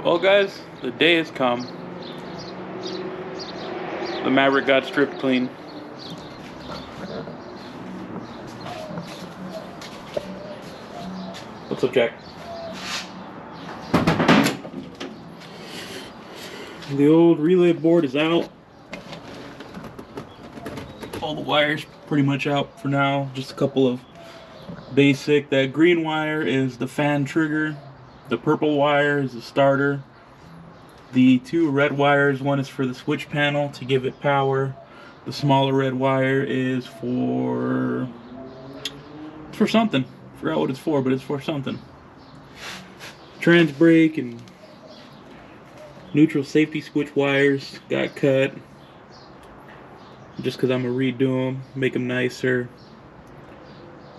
Well guys, the day has come. The Maverick got stripped clean. What's up, Jack? The old relay board is out. All the wires pretty much out for now. Just a couple of basic. That green wire is the fan trigger. The purple wire is the starter. The two red wires, one is for the switch panel to give it power. The smaller red wire is for something. Forgot what it's for, but it's for something. Trans brake and neutral safety switch wires got cut. Just because I'm going to redo them, make them nicer.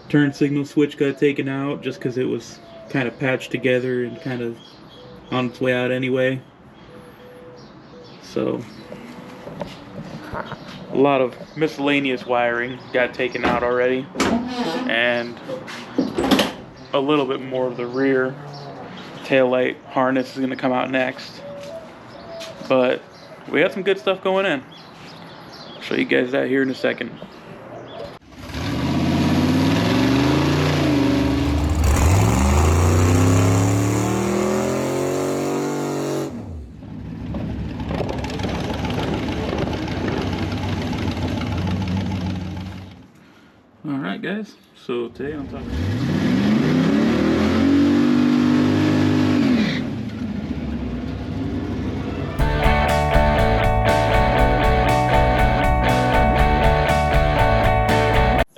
Turn signal switch got taken out just because it was kind of patched together and kind of on its way out anyway. So a lot of miscellaneous wiring got taken out already, and a little bit more of the rear taillight harness is going to come out next. But we got some good stuff going in. I'll show you guys that here in a second. Alright guys, so today I'm talking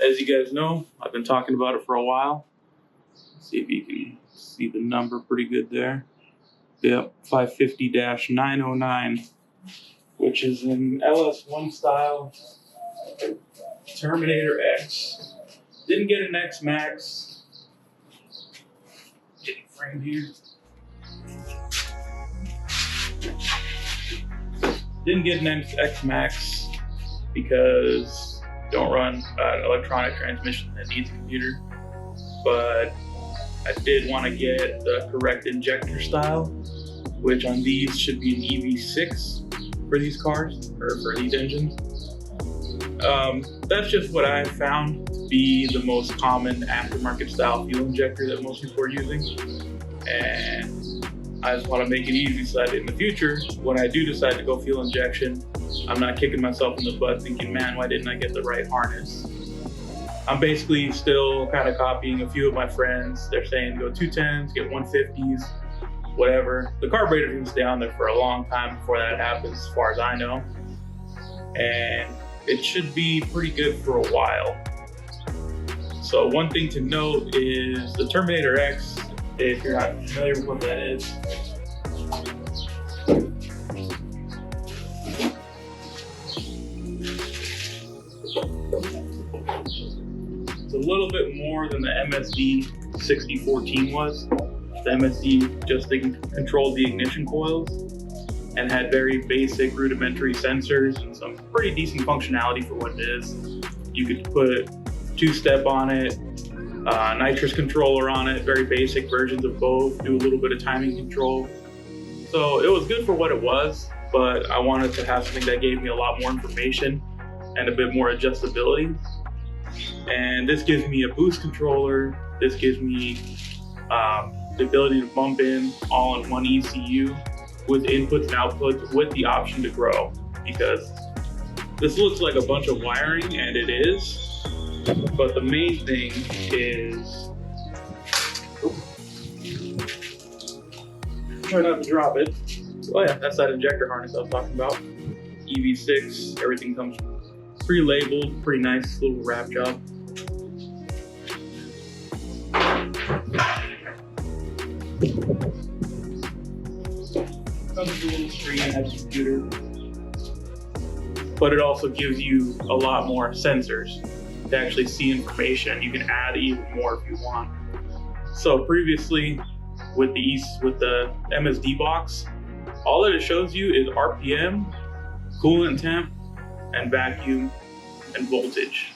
as you guys know, I've been talking about it for a while. Let's see if you can see the number pretty good there. Yep, 550-909, which is an LS1 style Terminator X. Didn't get an X Max. Getting framed here. Didn't get an X Max because don't run an electronic transmission that needs a computer. But I did want to get the correct injector style, which on these should be an EV6 for these cars, or for these engines. That's just what I found to be the most common aftermarket style fuel injector that most people are using. And I just want to make it easy so that in the future, when I do decide to go fuel injection, I'm not kicking myself in the butt thinking, man, why didn't I get the right harness? I'm basically still kind of copying a few of my friends. They're saying go 210s, get 150s, whatever. The carburetor can stay on there for a long time before that happens, as far as I know. And it should be pretty good for a while. So one thing to note is the Terminator X, if you're not familiar with what that is. It's a little bit more than the MSD 6014 was. The MSD just controlled the ignition coils and had very basic rudimentary sensors and some pretty decent functionality for what it is. You could put two-step on it, nitrous controller on it, very basic versions of both, do a little bit of timing control. So it was good for what it was, but I wanted to have something that gave me a lot more information and a bit more adjustability. And this gives me a boost controller. This gives me the ability to bump in all in one ECU with inputs and outputs with the option to grow, because this looks like a bunch of wiring, and it is, but the main thing is, try not to drop it. Oh yeah, that's that injector harness I was talking about. EV6, everything comes pre-labeled, pretty nice little wrap job. Comes with a little screen, has a computer, but it also gives you a lot more sensors to actually see information. You can add even more if you want. So previously, with the MSD box, all that it shows you is RPM, coolant temp, and vacuum, and voltage.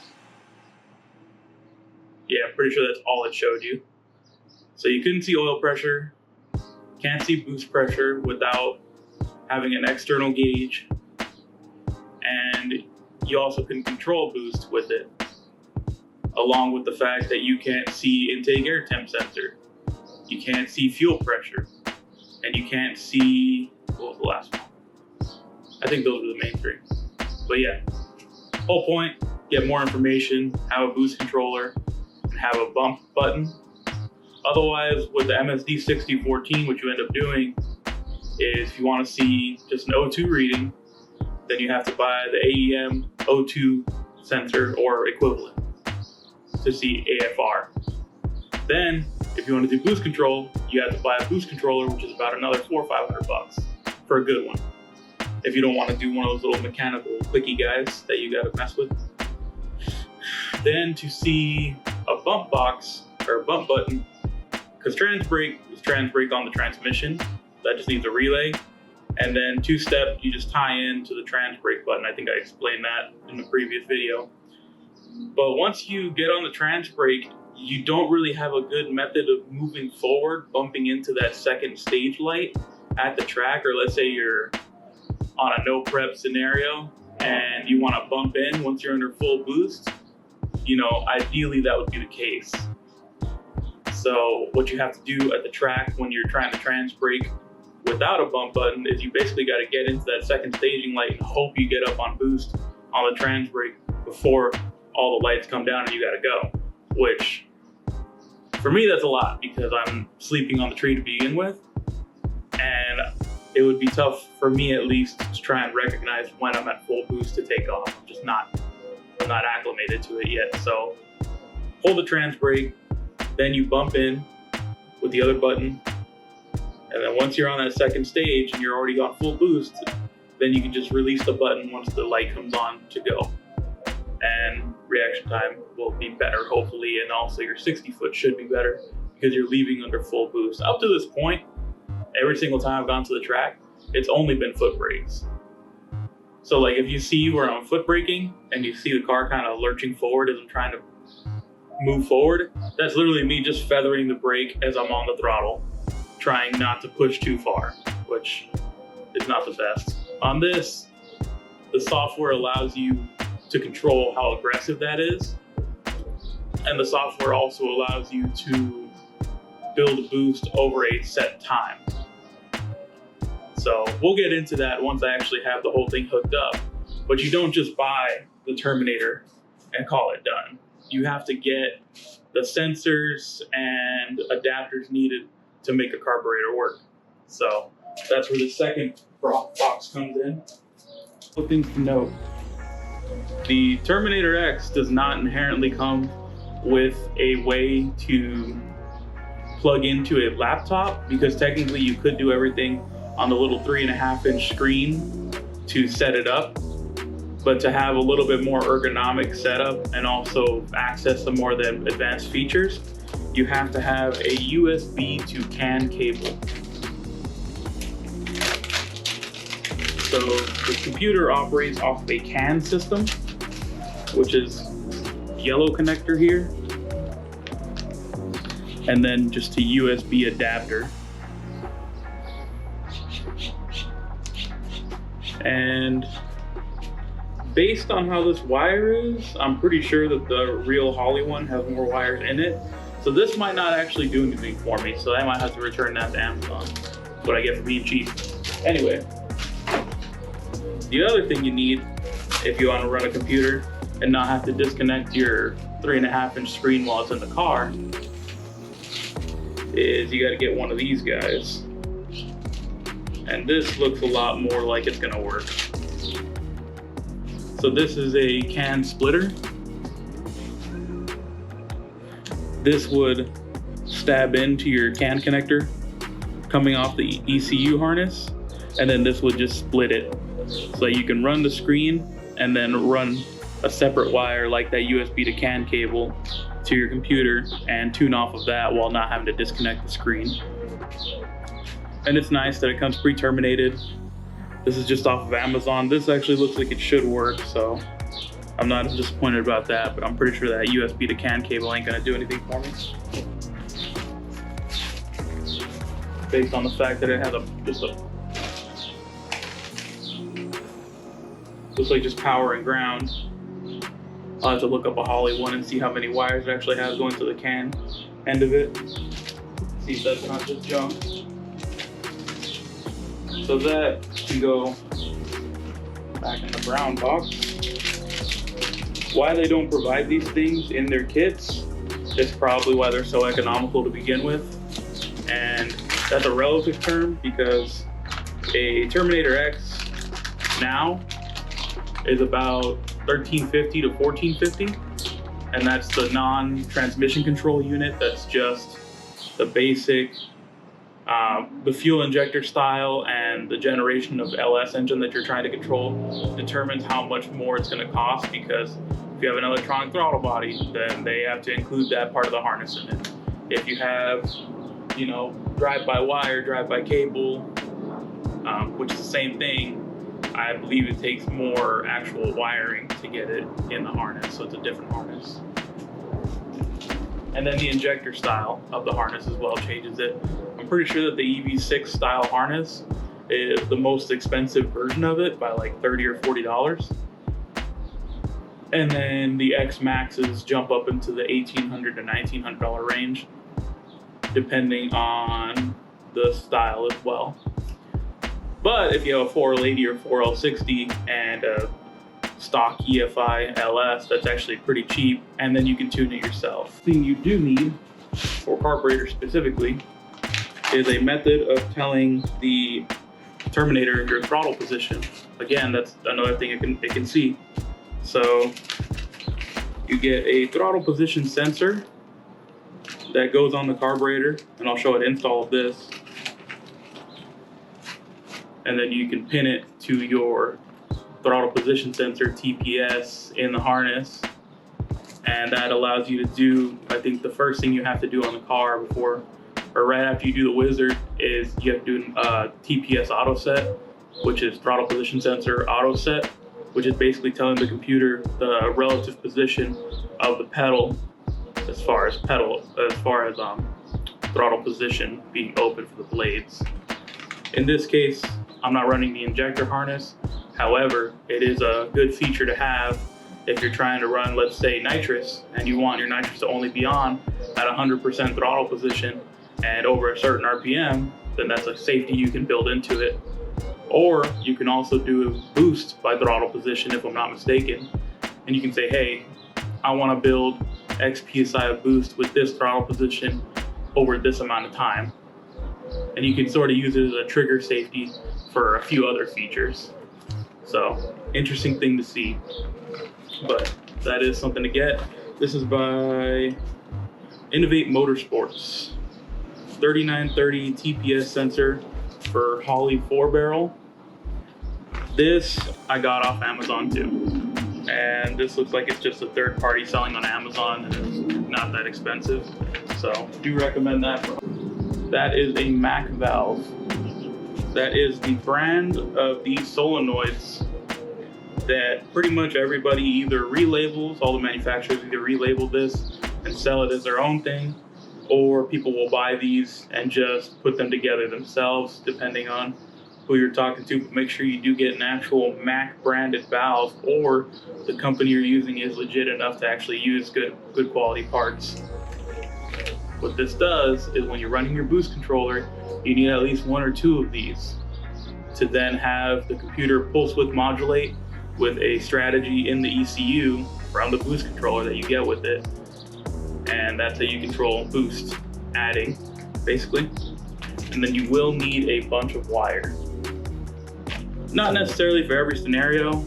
Yeah, I'm pretty sure that's all it showed you. So you couldn't see oil pressure, can't see boost pressure without having an external gauge, and you also can control boost with it, along with the fact that you can't see intake air temp sensor, you can't see fuel pressure, and you can't see, what was the last one? I think those were the main three. But yeah, whole point, get more information, have a boost controller, and have a bump button. Otherwise, with the MSD 6014, what you end up doing is if you want to see just an O2 reading, then you have to buy the AEM O2 sensor or equivalent to see AFR. Then, if you want to do boost control, you have to buy a boost controller, which is about another $400 or $500 for a good one. If you don't want to do one of those little mechanical clicky guys that you got to mess with. Then to see a bump box or a bump button, because trans brake is trans brake on the transmission, that just needs a relay. And then two-step, you just tie in to the trans brake button. I think I explained that in the previous video. But once you get on the trans brake, you don't really have a good method of moving forward, bumping into that second stage light at the track, or let's say you're on a no prep scenario and you want to bump in once you're under full boost, you know, ideally that would be the case. So what you have to do at the track when you're trying to trans brake without a bump button is you basically got to get into that second staging light and hope you get up on boost on the trans brake before all the lights come down and you got to go. Which for me, that's a lot because I'm sleeping on the tree to begin with. And it would be tough for me at least to try and recognize when I'm at full boost to take off. I'm not acclimated to it yet. So hold the trans brake, then you bump in with the other button. And then once you're on that second stage and you're already on full boost, then you can just release the button once the light comes on to go. And reaction time will be better, hopefully, and also your 60 foot should be better because you're leaving under full boost. Up to this point, every single time I've gone to the track, it's only been foot brakes. So like if you see where I'm foot braking and you see the car kind of lurching forward as I'm trying to move forward, that's literally me just feathering the brake as I'm on the throttle, trying not to push too far, which is not the best. On this, the software allows you to control how aggressive that is. And the software also allows you to build a boost over a set time. So we'll get into that once I actually have the whole thing hooked up. But you don't just buy the Terminator and call it done. You have to get the sensors and adapters needed to make a carburetor work. So that's where the second box comes in. Couple things to note. The Terminator X does not inherently come with a way to plug into a laptop because technically you could do everything on the little 3.5-inch screen to set it up. But to have a little bit more ergonomic setup and also access some more of the advanced features, you have to have a USB to CAN cable. So the computer operates off of a CAN system, which is yellow connector here, and then just a USB adapter. And based on how this wire is, I'm pretty sure that the real Holley one has more wires in it. So this might not actually do anything for me, so I might have to return that to Amazon. That's what I get for being cheap. Anyway, the other thing you need if you want to run a computer and not have to disconnect your 3.5-inch screen while it's in the car is you got to get one of these guys. And this looks a lot more like it's gonna work. So this is a CAN splitter. This would stab into your CAN connector coming off the ECU harness, and then this would just split it. So you can run the screen and then run a separate wire like that USB to CAN cable to your computer and tune off of that while not having to disconnect the screen. And it's nice that it comes pre-terminated. This is just off of Amazon. This actually looks like it should work, so I'm not disappointed about that, but I'm pretty sure that USB to CAN cable ain't gonna do anything for me. based on the fact that it has just power and ground. I'll have to look up a Holley one and see how many wires it actually has going to the can end of it. See if that's not just junk. So that can go back in the brown box. Why they don't provide these things in their kits is probably why they're so economical to begin with. And that's a relative term because a Terminator X now is about $1350 to $1450, and that's the non-transmission control unit. That's just the basic, the fuel injector style and the generation of LS engine that you're trying to control determines how much more it's going to cost, because if you have an electronic throttle body, then they have to include that part of the harness in it. If you have, you know, drive-by-wire, drive-by-cable, which is the same thing, I believe it takes more actual wiring to get it in the harness, so it's a different harness. And then the injector style of the harness as well changes it. I'm pretty sure that the EV6 style harness is the most expensive version of it by like $30 or $40. And then the X Maxes jump up into the $1,800 to $1,900 range, depending on the style as well. But if you have a 4L80 or 4L60 and a stock EFI LS, that's actually pretty cheap, and then you can tune it yourself. The thing you do need, for carburetor specifically, is a method of telling the Terminator your throttle position. Again, that's another thing it can see. So you get a throttle position sensor that goes on the carburetor, and I'll show an install of this. And then you can pin it to your throttle position sensor, TPS, in the harness. And that allows you to do, I think the first thing you have to do on the car before, or right after you do the Wizard, is you have to do a TPS auto set, which is throttle position sensor auto set, which is basically telling the computer the relative position of the pedal as far as throttle position being open for the blades. In this case, I'm not running the injector harness. However, it is a good feature to have if you're trying to run, let's say, nitrous, and you want your nitrous to only be on at 100% throttle position and over a certain RPM, then that's a safety you can build into it. Or you can also do a boost by throttle position, if I'm not mistaken. And you can say, hey, I want to build X PSI of boost with this throttle position over this amount of time. And you can sort of use it as a trigger safety for a few other features. So, interesting thing to see. But that is something to get. This is by Innovate Motorsports. 3930 TPS sensor for Holley 4-barrel. This I got off Amazon too. And this looks like it's just a third party selling on Amazon, and it's not that expensive. So, do recommend that. That is a Mac valve. That is the brand of these solenoids that pretty much everybody either relabels, all the manufacturers either relabel this and sell it as their own thing, or people will buy these and just put them together themselves, depending on who you're talking to. But make sure you do get an actual Mac branded valve, or the company you're using is legit enough to actually use good quality parts. What this does is when you're running your boost controller, you need at least one or two of these to then have the computer pulse width modulate with a strategy in the ECU from the boost controller that you get with it. And that's how you control boost adding, basically. And then you will need a bunch of wire. Not necessarily for every scenario,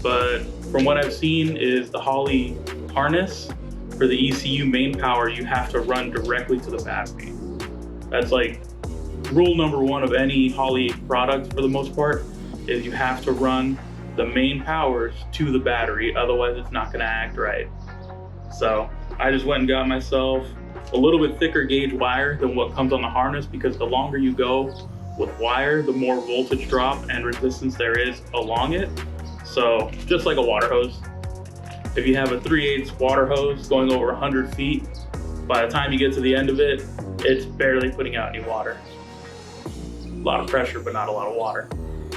but from what I've seen is the Holley harness, for the ECU main power, you have to run directly to the battery. That's like rule number one of any Holley product for the most part, is you have to run the main powers to the battery, otherwise it's not gonna act right. So I just went and got myself a little bit thicker gauge wire than what comes on the harness, because the longer you go with wire, the more voltage drop and resistance there is along it. So just like a water hose. If you have a 3/8 water hose going over 100 feet, by the time you get to the end of it, it's barely putting out any water. lot of pressure but not a lot of water.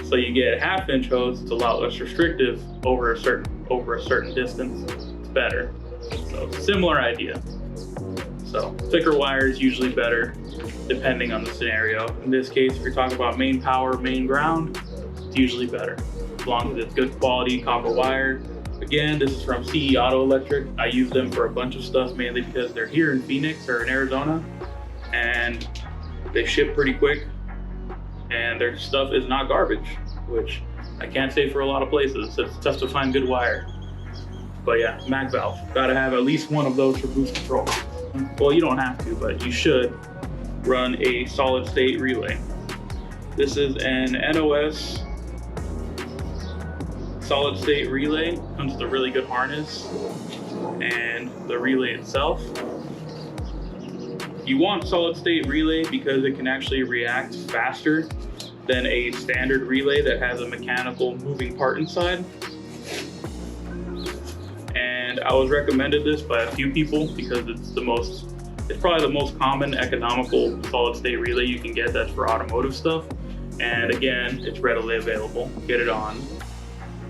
So you get a 1/2-inch hose, it's a lot less restrictive over a certain distance. It's better. So similar idea. So thicker wire is usually better depending on the scenario. In this case, if you're talking about main power, main ground, it's usually better as long as it's good quality copper wire. Again, this is from CE Auto Electric. I use them for a bunch of stuff, mainly because they're here in Phoenix or in Arizona, and they ship pretty quick, and their stuff is not garbage, which I can't say for a lot of places. It's tough to find good wire. But yeah, Mac valve. Gotta have at least one of those for boost control. Well, you don't have to, but you should run a solid state relay. This is an NOS solid state relay. Comes with a really good harness and the relay itself. You want solid state relay because it can actually react faster than a standard relay that has a mechanical moving part inside. And I was recommended this by a few people because it's probably the most common economical solid state relay you can get that's for automotive stuff. And again, it's readily available. Get it on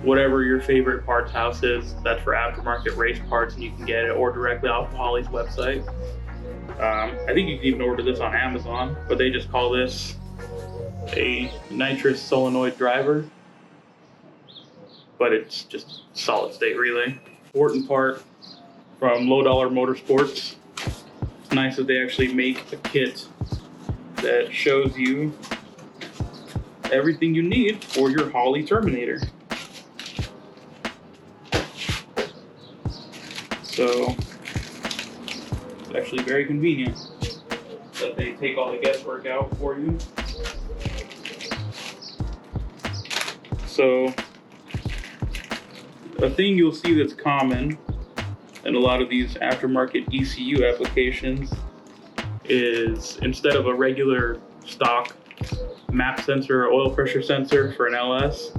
whatever your favorite parts house is. That's for aftermarket race parts, and you can get it or directly off of Holley's website. I think you can even order this on Amazon, but they just call this a nitrous solenoid driver, but it's just solid state relay. Important part from Low Dollar Motorsports. It's nice that they actually make a kit that shows you everything you need for your Holley Terminator. So it's actually very convenient that they take all the guesswork out for you. So a thing you'll see that's common in a lot of these aftermarket ECU applications is instead of a regular stock map sensor or oil pressure sensor for an LS,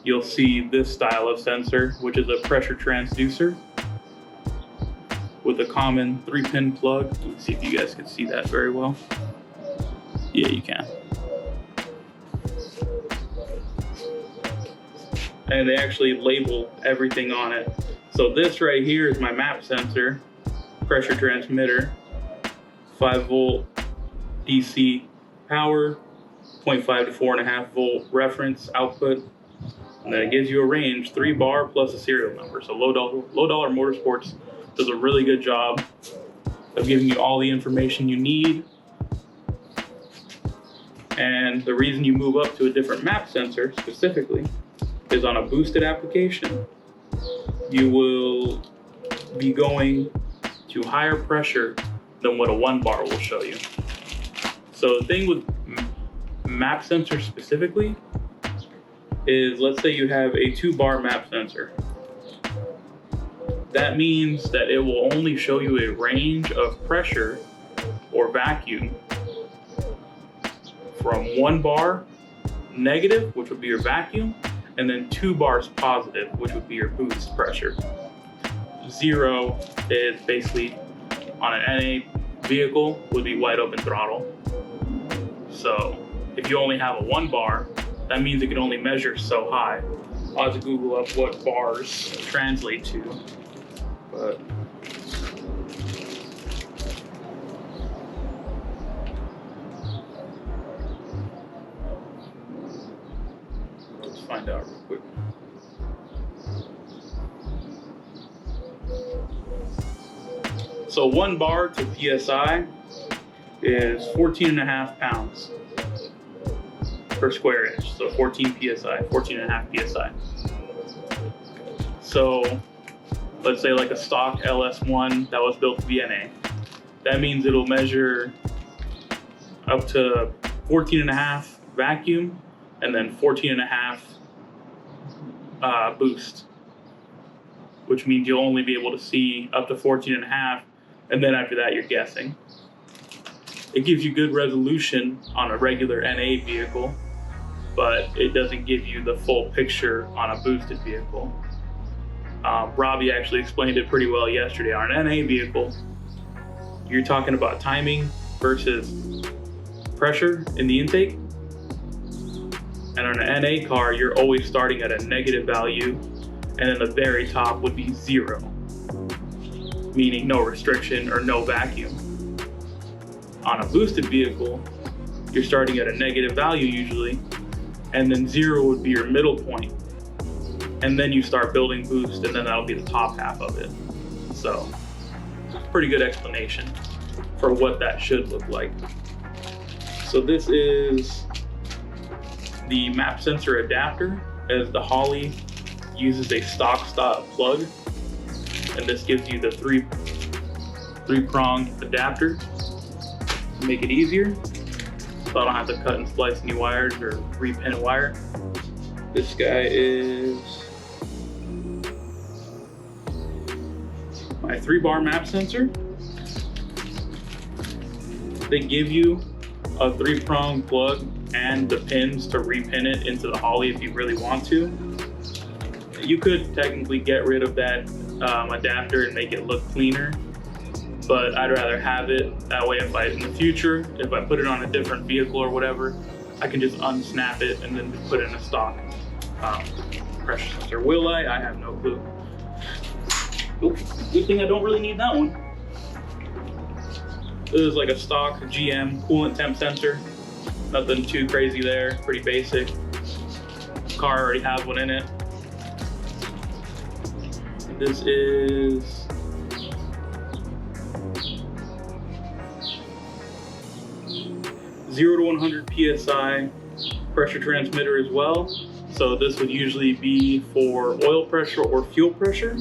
you'll see this style of sensor, which is a pressure transducer with a common 3-pin plug. Let's see if you guys can see that very well. Yeah, you can. And they actually label everything on it. So this right here is my map sensor, pressure transmitter, 5-volt DC power, 0.5 to 4.5 volt reference output, and then it gives you a range, 3 bar plus a serial number. So Low Dollar Motorsports does a really good job of giving you all the information you need. And the reason you move up to a different map sensor specifically is on a boosted application, you will be going to higher pressure than what a 1 bar will show you. So the thing with map sensor specifically is, let's say you have a 2 bar map sensor. That means that it will only show you a range of pressure or vacuum from 1 bar negative, which would be your vacuum, and then 2 bars positive, which would be your boost pressure. 0 is basically on an NA vehicle would be wide open throttle. So if you only have a 1 bar, that means it can only measure so high. I'll have to Google up what bars translate to, but let's find out real quick. So 1 bar to PSI is 14.5 pounds per square inch. So 14 PSI, 14.5 PSI. So let's say like a stock LS1 that was built to be NA. That means it'll measure up to 14.5 vacuum and then 14.5 boost, which means you'll only be able to see up to 14.5, and then after that you're guessing. It gives you good resolution on a regular NA vehicle, but it doesn't give you the full picture on a boosted vehicle. Robbie actually explained it pretty well yesterday. On an NA vehicle, you're talking about timing versus pressure in the intake. And on an NA car, you're always starting at a negative value, and then the very top would be 0, meaning no restriction or no vacuum. On a boosted vehicle, you're starting at a negative value usually, and then 0 would be your middle point. And then you start building boost, and then that'll be the top half of it. So, pretty good explanation for what that should look like. So this is the map sensor adapter, as the Holley uses a stock plug, and this gives you the three-prong adapter to make it easier, so I don't have to cut and splice any wires or repin a wire. This guy is my 3-bar map sensor. They give you a 3-prong plug and the pins to repin it into the Holley if you really want to. You could technically get rid of that adapter and make it look cleaner, but I'd rather have it that way. If in the future, if I put it on a different vehicle or whatever, I can just unsnap it and then put it in a stock pressure sensor. Will I? I have no clue. Nope. Good thing I don't really need that one. This is like a stock GM coolant temp sensor. Nothing too crazy there, pretty basic. Car already has one in it. This is (0 to 100 psi) pressure transmitter as well. So this would usually be for oil pressure or fuel pressure.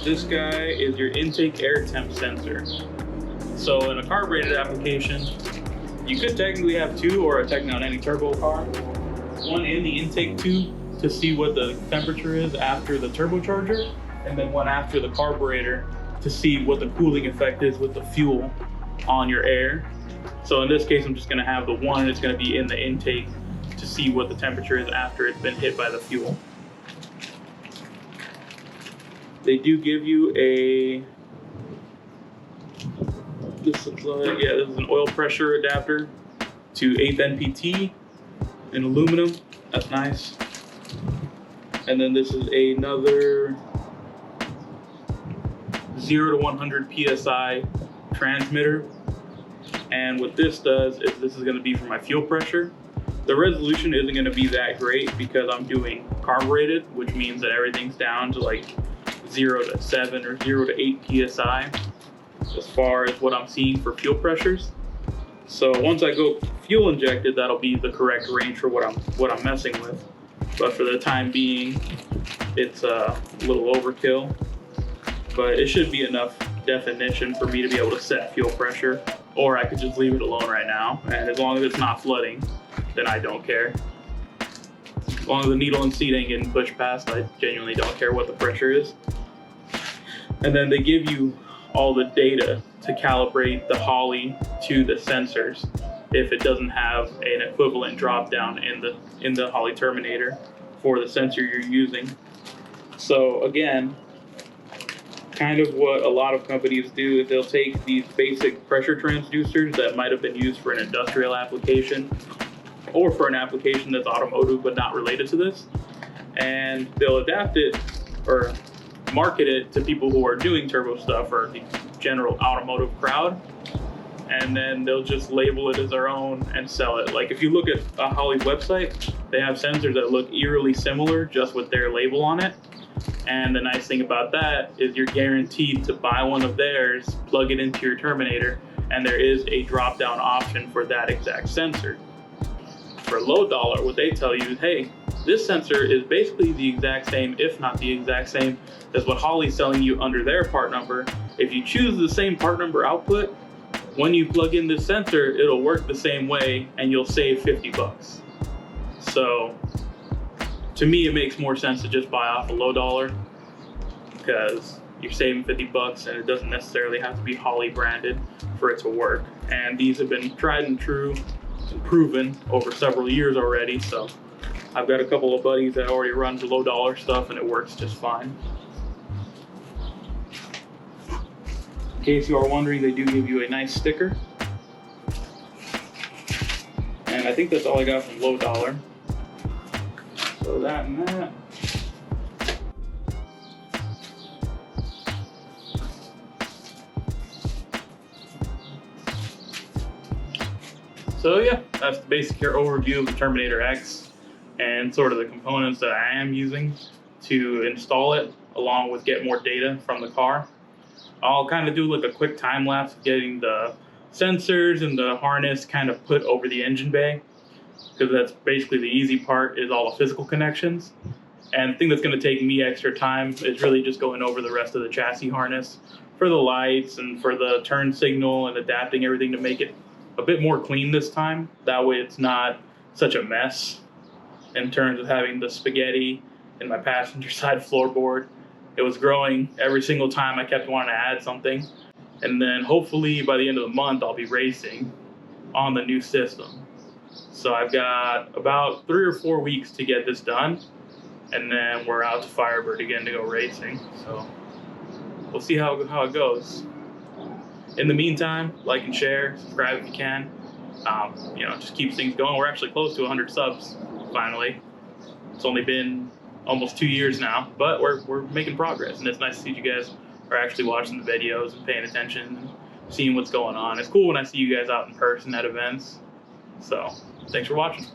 This guy is your intake air temp sensor. So in a carbureted application, you could technically have 2, or technically on any turbo car, one in the intake tube to see what the temperature is after the turbocharger, and then one after the carburetor to see what the cooling effect is with the fuel on your air. So in this case, I'm just gonna have the one that's gonna be in the intake to see what the temperature is after it's been hit by the fuel. They do give you this is an oil pressure adapter to 8th NPT in aluminum. That's nice. And then this is another 0 to 100 psi transmitter. And what this does is this is going to be for my fuel pressure. The resolution isn't going to be that great because I'm doing carbureted, which means that everything's down to like 0 to 7 or 0 to 8 psi as far as what I'm seeing for fuel pressures. So once I go fuel injected, that'll be the correct range for what I'm messing with. But for the time being, it's a little overkill. But it should be enough definition for me to be able to set fuel pressure, or I could just leave it alone right now. And as long as it's not flooding, then I don't care. As long as the needle and seat ain't getting pushed past, I genuinely don't care what the pressure is. And then they give you all the data to calibrate the Holley to the sensors if it doesn't have an equivalent drop down in the Holley Terminator for the sensor you're using. So again, kind of what a lot of companies do is they'll take these basic pressure transducers that might have been used for an industrial application or for an application that's automotive but not related to this, and they'll adapt it or market it to people who are doing turbo stuff or the general automotive crowd, and then they'll just label it as their own and sell it. Like if you look at a Holley website, they have sensors that look eerily similar just with their label on it. And the nice thing about that is you're guaranteed to buy one of theirs, plug it into your Terminator, and there is a drop-down option for that exact sensor. For low dollar, what they tell you is, hey, this sensor is basically the exact same, if not the exact same, as what Holley's selling you under their part number. If you choose the same part number output, when you plug in this sensor, it'll work the same way and you'll save 50 bucks. So to me, it makes more sense to just buy off a low dollar because you're saving 50 bucks and it doesn't necessarily have to be Holley branded for it to work. And these have been tried and true and proven over several years already. So I've got a couple of buddies that already run the low dollar stuff and it works just fine. In case you are wondering, they do give you a nice sticker. And I think that's all I got from Low Dollar. So that and that. So yeah, that's the basic here overview of the Terminator X and sort of the components that I am using to install it, along with get more data from the car. I'll kind of do like a quick time lapse of getting the sensors and the harness kind of put over the engine bay, because that's basically the easy part, is all the physical connections. And the thing that's going to take me extra time is really just going over the rest of the chassis harness for the lights and for the turn signal and adapting everything to make it a bit more clean this time. That way it's not such a mess in terms of having the spaghetti in my passenger side floorboard. It was growing every single time I kept wanting to add something. And then hopefully by the end of the month, I'll be racing on the new system. So I've got about 3 or 4 weeks to get this done. And then we're out to Firebird again to go racing. So we'll see how it goes. In the meantime, like and share, subscribe if you can. Just keep things going. We're actually close to 100 subs, finally. It's only been almost 2 years now, but we're making progress, and it's nice to see you guys are actually watching the videos and paying attention and seeing what's going on. It's cool when I see you guys out in person at events. So, thanks for watching.